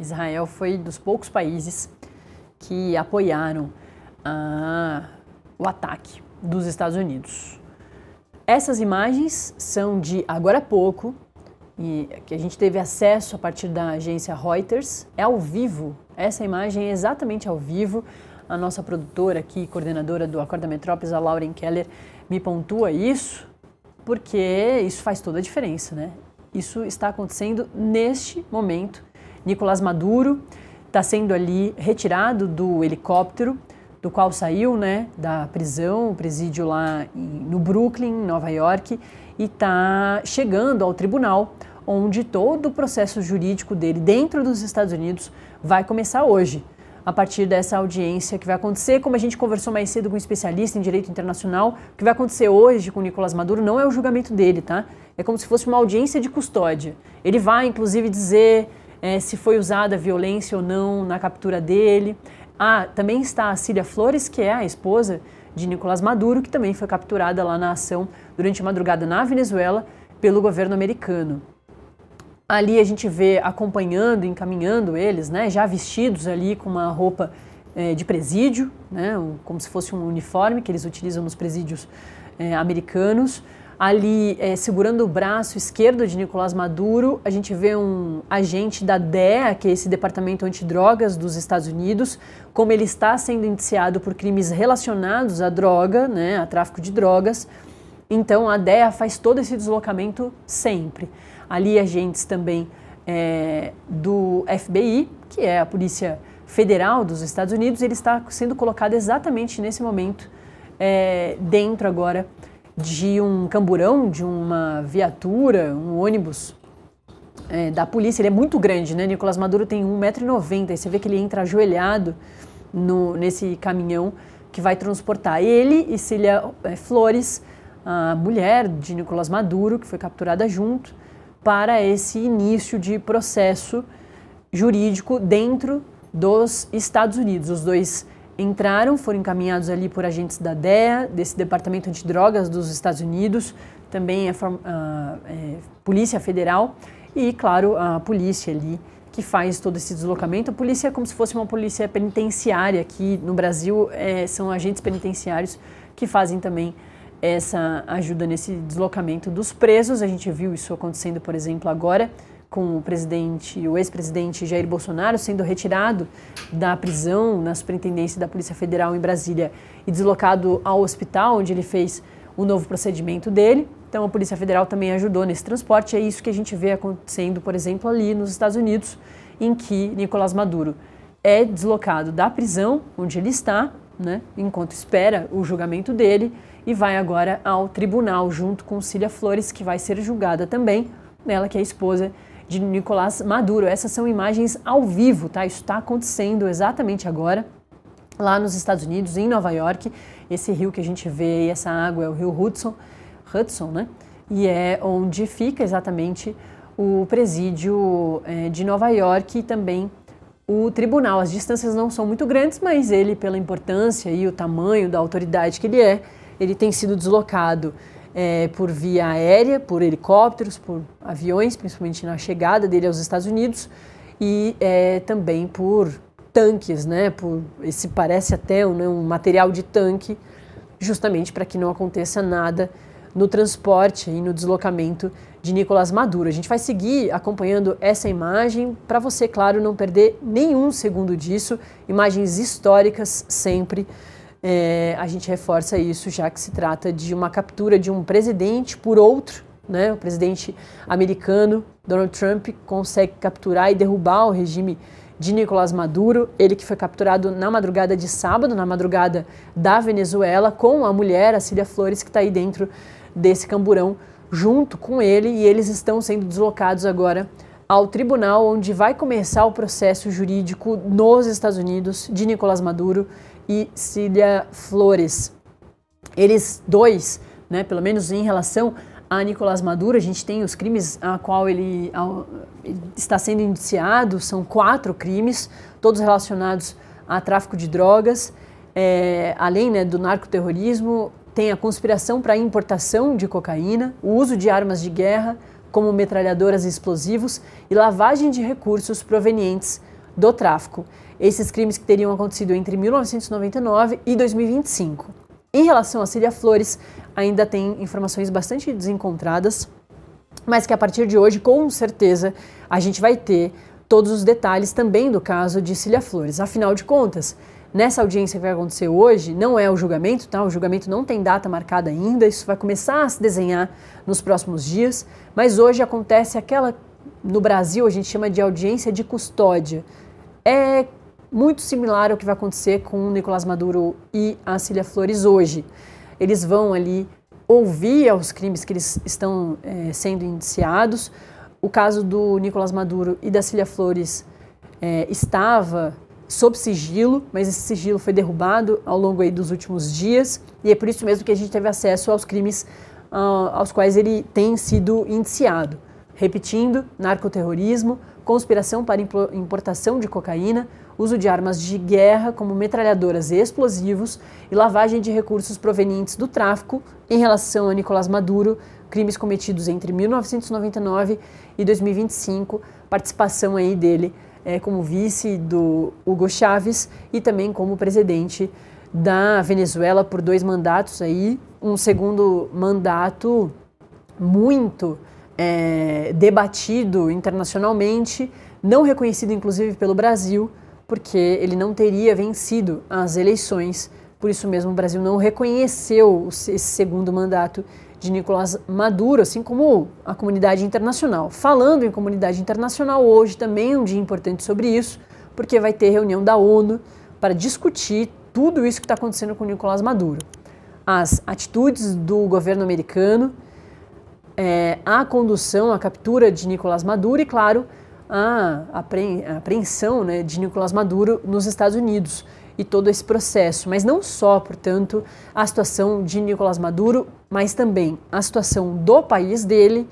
Israel foi dos poucos países que apoiaram o ataque dos Estados Unidos. Essas imagens são de agora há pouco, e que a gente teve acesso a partir da agência Reuters. É ao vivo, essa imagem é exatamente ao vivo. A nossa produtora aqui, coordenadora do Acorda Metrópolis, a Lauren Keller, me pontua isso, porque isso faz toda a diferença, né? Isso está acontecendo neste momento. Nicolás Maduro está sendo ali retirado do helicóptero, do qual saiu, né, da prisão, o presídio lá no Brooklyn, Nova York, e está chegando ao tribunal, onde todo o processo jurídico dele dentro dos Estados Unidos vai começar hoje, a partir dessa audiência que vai acontecer. Como a gente conversou mais cedo com um especialista em direito internacional, o que vai acontecer hoje com o Nicolás Maduro não é o julgamento dele, tá? É como se fosse uma audiência de custódia. Ele vai, inclusive, dizer se foi usada violência ou não na captura dele. Também está a Cília Flores, que é a esposa de Nicolás Maduro, que também foi capturada lá na ação durante a madrugada na Venezuela pelo governo americano. Ali a gente vê acompanhando, encaminhando eles, né, já vestidos ali com uma roupa de presídio, né, como se fosse um uniforme que eles utilizam nos presídios americanos. Ali, segurando o braço esquerdo de Nicolás Maduro, a gente vê um agente da DEA, que é esse Departamento Antidrogas dos Estados Unidos, como ele está sendo indiciado por crimes relacionados à droga, né, a tráfico de drogas. Então, a DEA faz todo esse deslocamento sempre. Ali, agentes também do FBI, que é a Polícia Federal dos Estados Unidos, ele está sendo colocado exatamente nesse momento dentro agora de um camburão, de uma viatura, um ônibus da polícia. Ele é muito grande, né? Nicolás Maduro tem 1,90 m, e você vê que ele entra ajoelhado nesse caminhão que vai transportar ele e Cília Flores, a mulher de Nicolás Maduro, que foi capturada junto, para esse início de processo jurídico dentro dos Estados Unidos. Os dois entraram, foram encaminhados ali por agentes da DEA, desse Departamento Antidrogas dos Estados Unidos, também a Polícia Federal e, claro, a polícia ali que faz todo esse deslocamento. A polícia é como se fosse uma polícia penitenciária. Aqui no Brasil são agentes penitenciários que fazem também essa ajuda nesse deslocamento dos presos. A gente viu isso acontecendo, por exemplo, agora com o ex-presidente Jair Bolsonaro sendo retirado da prisão na Superintendência da Polícia Federal em Brasília e deslocado ao hospital, onde ele fez o novo procedimento dele. Então a Polícia Federal também ajudou nesse transporte. É isso que a gente vê acontecendo, por exemplo, ali nos Estados Unidos, em que Nicolás Maduro é deslocado da prisão onde ele está, né, enquanto espera o julgamento dele, e vai agora ao tribunal junto com Cília Flores, que vai ser julgada também, ela que é a esposa de Nicolás Maduro. Essas são imagens ao vivo, tá? Isso está acontecendo exatamente agora, lá nos Estados Unidos, em Nova York. Esse rio que a gente vê, essa água é o rio Hudson, né? E é onde fica exatamente o presídio de Nova York e também o tribunal. As distâncias não são muito grandes, mas ele, pela importância e o tamanho da autoridade que ele tem sido deslocado por via aérea, por helicópteros, por aviões, principalmente na chegada dele aos Estados Unidos, e também por tanques, né? Esse parece até um material de tanque, justamente para que não aconteça nada no transporte e no deslocamento de Nicolás Maduro. A gente vai seguir acompanhando essa imagem para você, claro, não perder nenhum segundo disso. Imagens históricas sempre. A gente reforça isso, já que se trata de uma captura de um presidente por outro, né? O presidente americano, Donald Trump, consegue capturar e derrubar o regime de Nicolás Maduro, ele que foi capturado na madrugada de sábado, na madrugada da Venezuela, com a mulher, a Cília Flores, que está aí dentro desse camburão junto com ele, e eles estão sendo deslocados agora ao tribunal, onde vai começar o processo jurídico nos Estados Unidos de Nicolás Maduro e Cília Flores. Eles dois, né, pelo menos em relação a Nicolás Maduro, a gente tem os crimes a qual ele está sendo indiciado, são 4 crimes, todos relacionados a tráfico de drogas, além, né, do narcoterrorismo, tem a conspiração para a importação de cocaína, o uso de armas de guerra como metralhadoras e explosivos e lavagem de recursos provenientes do tráfico. Esses crimes que teriam acontecido entre 1999 e 2025. Em relação a Cília Flores, ainda tem informações bastante desencontradas, mas que a partir de hoje, com certeza, a gente vai ter todos os detalhes também do caso de Cília Flores. Afinal de contas, nessa audiência que vai acontecer hoje, não é o julgamento, tá? O julgamento não tem data marcada ainda, isso vai começar a se desenhar nos próximos dias, mas hoje acontece aquela, no Brasil a gente chama de audiência de custódia. É muito similar ao que vai acontecer com o Nicolás Maduro e a Cília Flores hoje. Eles vão ali ouvir os crimes que eles estão sendo indiciados. O caso do Nicolás Maduro e da Cília Flores estava sob sigilo, mas esse sigilo foi derrubado ao longo aí dos últimos dias e é por isso mesmo que a gente teve acesso aos crimes aos quais ele tem sido indiciado. Repetindo, narcoterrorismo, conspiração para importação de cocaína, uso de armas de guerra como metralhadoras e explosivos e lavagem de recursos provenientes do tráfico em relação a Nicolás Maduro, crimes cometidos entre 1999 e 2025, participação aí dele como vice do Hugo Chávez e também como presidente da Venezuela por 2 mandatos aí, um segundo mandato muito debatido internacionalmente, não reconhecido inclusive pelo Brasil, porque ele não teria vencido as eleições, por isso mesmo o Brasil não reconheceu esse segundo mandato de Nicolás Maduro, assim como a comunidade internacional. Falando em comunidade internacional, hoje também é um dia importante sobre isso, porque vai ter reunião da ONU para discutir tudo isso que está acontecendo com Nicolás Maduro. As atitudes do governo americano, a condução, a captura de Nicolás Maduro e, claro, a apreensão, né, de Nicolás Maduro nos Estados Unidos e todo esse processo. Mas não só, portanto, a situação de Nicolás Maduro, mas também a situação do país dele,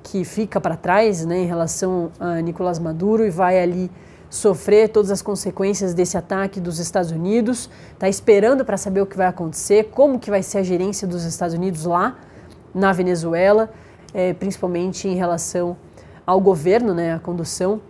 que fica para trás, né, em relação a Nicolás Maduro e vai ali sofrer todas as consequências desse ataque dos Estados Unidos, está esperando para saber o que vai acontecer, como que vai ser a gerência dos Estados Unidos lá na Venezuela, principalmente em relação ao governo, né, a condução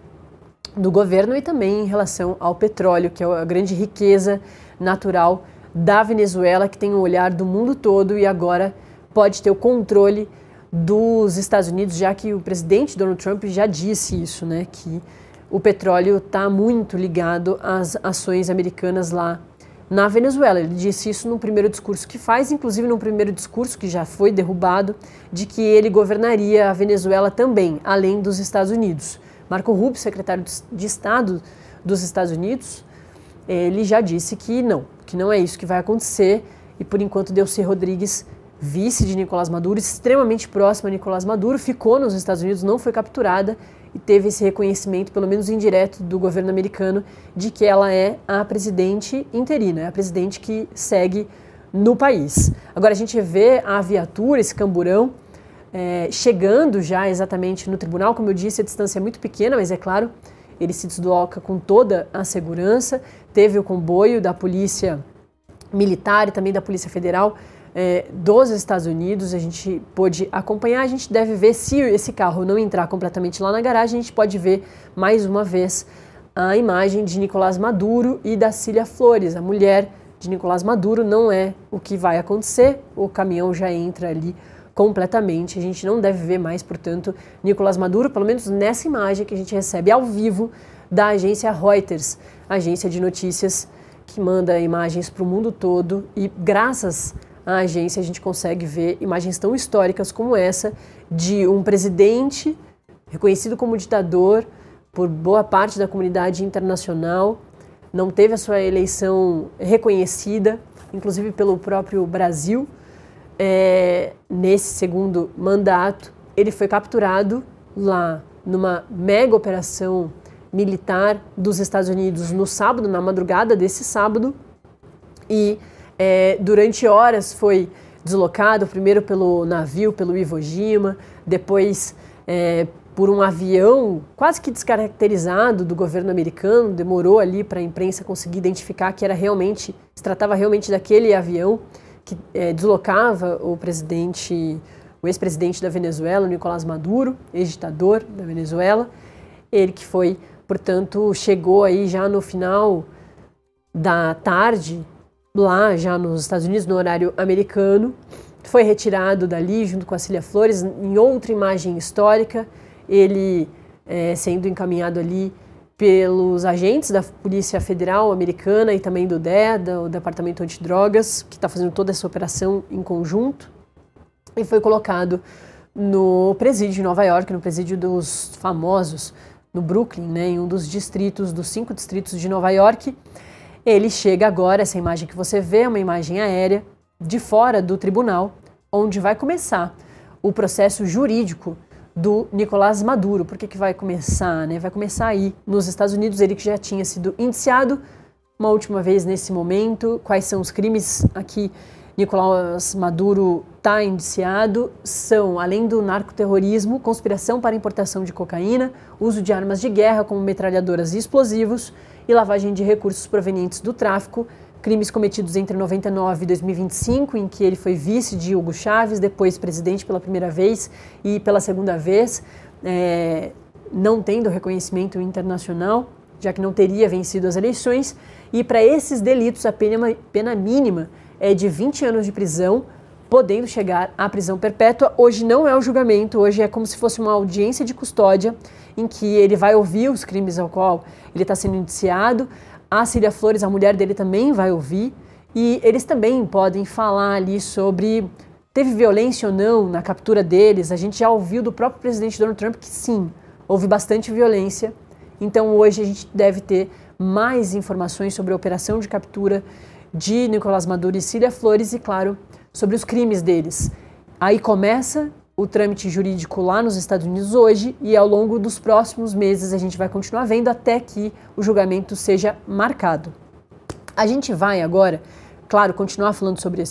do governo e também em relação ao petróleo, que é a grande riqueza natural da Venezuela, que tem o olhar do mundo todo e agora pode ter o controle dos Estados Unidos, já que o presidente Donald Trump já disse isso, né, que o petróleo está muito ligado às ações americanas lá na Venezuela. Ele disse isso no primeiro discurso que faz, inclusive no primeiro discurso que já foi derrubado, de que ele governaria a Venezuela também, além dos Estados Unidos. Marco Rubio, secretário de Estado dos Estados Unidos, ele já disse que não é isso que vai acontecer e por enquanto Delcy Rodrigues, vice de Nicolás Maduro, extremamente próxima a Nicolás Maduro, ficou nos Estados Unidos, não foi capturada e teve esse reconhecimento, pelo menos indireto, do governo americano, de que ela é a presidente interina, é a presidente que segue no país. Agora a gente vê a viatura, esse camburão, chegando já exatamente no tribunal. Como eu disse, a distância é muito pequena, mas é claro, ele se desloca com toda a segurança. Teve o comboio da polícia militar e também da Polícia Federal dos Estados Unidos, a gente pôde acompanhar. A gente deve ver, se esse carro não entrar completamente lá na garagem, a gente pode ver mais uma vez a imagem de Nicolás Maduro e da Cília Flores, a mulher de Nicolás Maduro. Não é o que vai acontecer, o caminhão já entra ali completamente, a gente não deve ver mais, portanto, Nicolás Maduro, pelo menos nessa imagem que a gente recebe ao vivo da agência Reuters, agência de notícias que manda imagens para o mundo todo, e graças à agência a gente consegue ver imagens tão históricas como essa de um presidente reconhecido como ditador por boa parte da comunidade internacional, não teve a sua eleição reconhecida, inclusive pelo próprio Brasil. Nesse segundo mandato, ele foi capturado lá numa mega operação militar dos Estados Unidos no sábado, na madrugada desse sábado, e durante horas foi deslocado, primeiro pelo navio, pelo Iwo Jima, depois por um avião quase que descaracterizado do governo americano. Demorou ali para a imprensa conseguir identificar que se tratava realmente daquele avião que deslocava o ex-presidente da Venezuela, Nicolás Maduro, ex-ditador da Venezuela, ele que foi Portanto, chegou aí já no final da tarde, lá já nos Estados Unidos, no horário americano. Foi retirado dali junto com a Cília Flores em outra imagem histórica, ele sendo encaminhado ali pelos agentes da Polícia Federal Americana e também do DEA, do Departamento Antidrogas, que está fazendo toda essa operação em conjunto, e foi colocado no presídio de Nova York, no presídio dos famosos, no Brooklyn, né, em um dos distritos, dos 5 distritos de Nova York. Ele chega agora, essa imagem que você vê é uma imagem aérea, de fora do tribunal, onde vai começar o processo jurídico do Nicolás Maduro. Por que vai começar? Né? Vai começar aí nos Estados Unidos, ele que já tinha sido indiciado uma última vez nesse momento. Quais são os crimes aqui? Nicolás Maduro está indiciado, são, além do narcoterrorismo, conspiração para importação de cocaína, uso de armas de guerra como metralhadoras e explosivos e lavagem de recursos provenientes do tráfico, crimes cometidos entre 99 e 2025, em que ele foi vice de Hugo Chávez, depois presidente pela primeira vez e pela segunda vez, não tendo reconhecimento internacional, já que não teria vencido as eleições. E para esses delitos, a pena mínima é de 20 anos de prisão, podendo chegar à prisão perpétua. Hoje não é o julgamento, hoje é como se fosse uma audiência de custódia, em que ele vai ouvir os crimes ao qual ele está sendo indiciado. A Cília Flores, a mulher dele, também vai ouvir, e eles também podem falar ali sobre teve violência ou não na captura deles. A gente já ouviu do próprio presidente Donald Trump que sim, houve bastante violência. Então hoje a gente deve ter mais informações sobre a operação de captura de Nicolás Maduro e Cília Flores e, claro, sobre os crimes deles. Aí começa o trâmite jurídico lá nos Estados Unidos hoje e ao longo dos próximos meses a gente vai continuar vendo até que o julgamento seja marcado. A gente vai agora, claro, continuar falando sobre